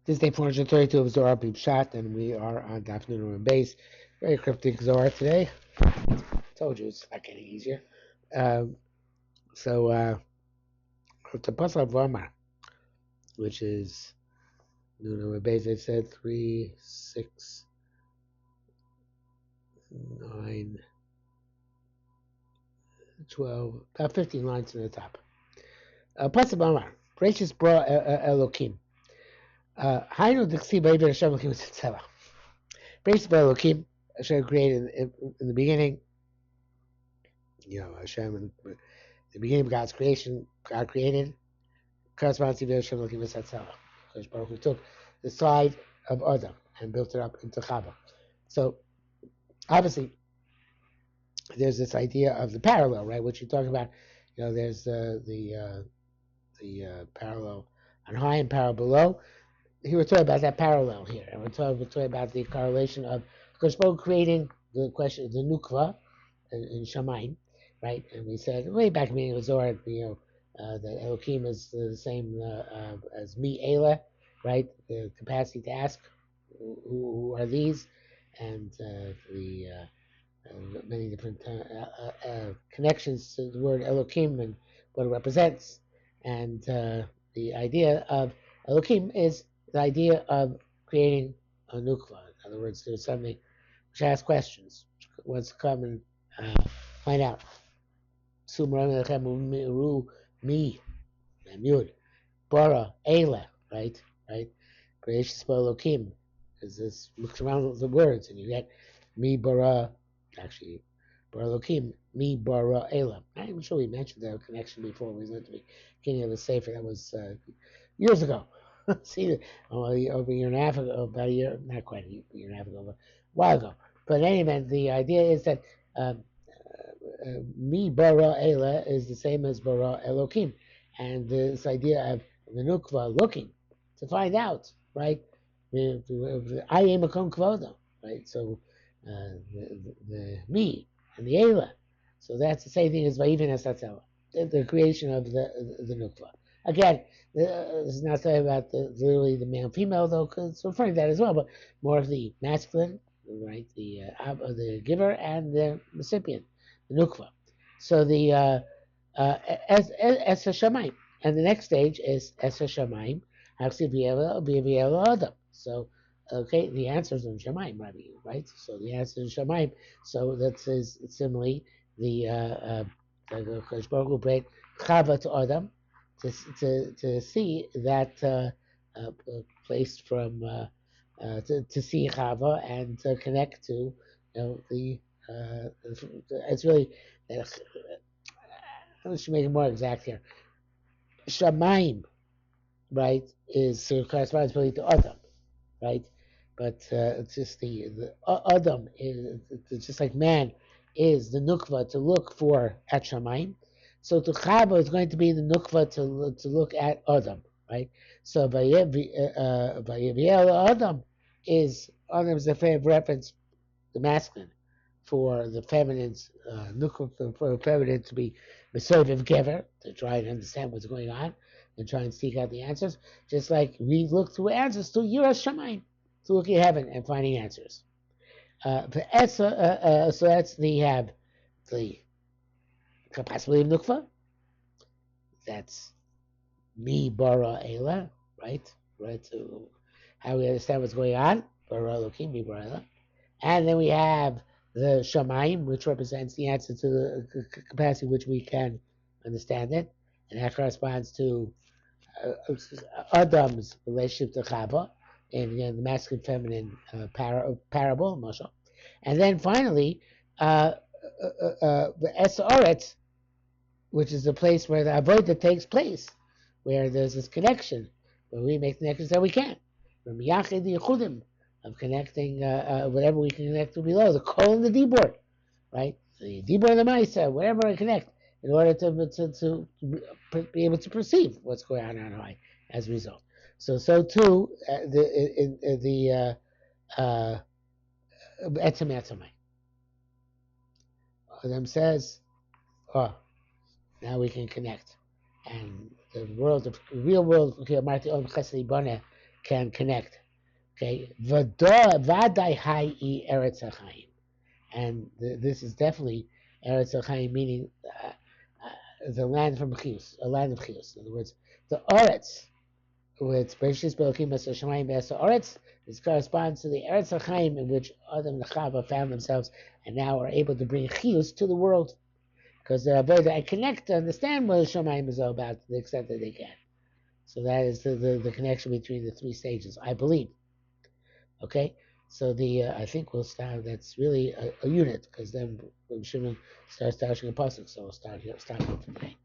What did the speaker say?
This is day 432 of Zohar Pshat, and we are on Daf Nun and Base. Very cryptic Zohar today. Told you it's not getting easier. Um, so, the Pasuk of Vamar, which is Nun and Base, it said 3, 6, 9, 12, about 15 lines in the top. Pasuk of Vamar, gracious bra Elokim. Hainu Dixi Baby Hashem Elokim Tzela. Gracious bra Elokim, Hashem created in the beginning. Hashem, in the beginning of God's creation, God created, corresponds to Hashem looking at Satzala. Because Baruch Hu took the side of Adam and built it up into Chava. So, obviously, there's this idea of the parallel, right? What you're talking about, there's the parallel on high and parallel below. Here we're talking about that parallel here. And we're talking about the correlation of, because Baruch creating the question of the Nukva in Shamayim, right? And we said way back in the beginning of Zohar, that Elokim is the same as Mi Ela, right? The capacity to ask who are these, and the many different connections to the word Elokim and what it represents. And the idea of Elokim is the idea of creating a nukva. In other words, there's something which asks questions, wants to come and find out. Me, Yud, Bara, Ela, right? Gracious Elokim, because this looks around the words and you get me bara, actually bara Elokim, me bara Ela. I'm sure we mentioned that connection before. We went to the beginning of the Sefer. That was years ago. See, over a year and a half ago, about a year, not quite a year and a half ago, but a while ago. But in any event, the idea is that Mi bara Ela is the same as bara Elokim, and this idea of the nukva looking to find out, right? I am a kvoda, right? So the me and the Ela, so that's the same thing as Vayiven Esatzela, the creation of the nukva. Again, this is not talking about literally the male and female, though, because it's referring to that as well, but more of the masculine, right? The giver and the recipient, the nukva. So the Es Hashamayim, and the next stage is Es Hashamayim. So, okay, the answer is in Shemaim, right? So the answer is Shemaim. So that is similarly the Kodesh Baruch Hu brought Chava to Adam to see that placed from to see Chava and to connect to it's really I should make it more exact here. Shemaim, right, is corresponds really to Adam, right? But it's just the Adam is it's just like man is the nukva to look for at Shemaim. So to Chava is going to be the nukva to look at Adam, right? So Vayeviel Adam is a favorite reference, the masculine, for the feminine's nukva, for feminine to be Mesoviv Gever, to try and understand what's going on and try and seek out the answers, just like we look through answers to Yiras Shamayim, to look at heaven and finding answers. So that's have the capacity of nukva. That's mi bara ela, right? So how we understand what's going on, bara elokim, mi bara ela, and then we have the shamayim, which represents the answer to the capacity which we can understand it, and that corresponds to Adam's relationship to Chava in the masculine feminine parable, Moshe. And then finally, the Es Oretz, which is the place where the avodah takes place, where there's this connection, where we make the connections that we can. From Yachid the Yechudim, of connecting whatever we can connect to below, the Kol and the Dibor, right? The Dibor and the Maisa, whatever I connect, in order to be able to perceive what's going on high as a result. So too the Etzem Etzemai. Adam says, oh, now we can connect, and the real world, can connect. Okay, Vadai Hai Eretz Hachaim, and this is definitely Eretz Hachaim, meaning the land from Chius, a land of Chius. In other words, the Eretz, which Bereshis Belokim B'Asar Shemayim B'Asar Eretz, this corresponds to the Eretz Hachaim in which Adam and Chava found themselves, and now are able to bring Chius to the world, because they're able to connect to understand what Shemayim is all about to the extent that they can. So that is the connection between the three stages, I believe. Okay, so I think we'll start. That's really a unit, because then Shimon starts dashing a pasuk. So we'll start here. Start here today.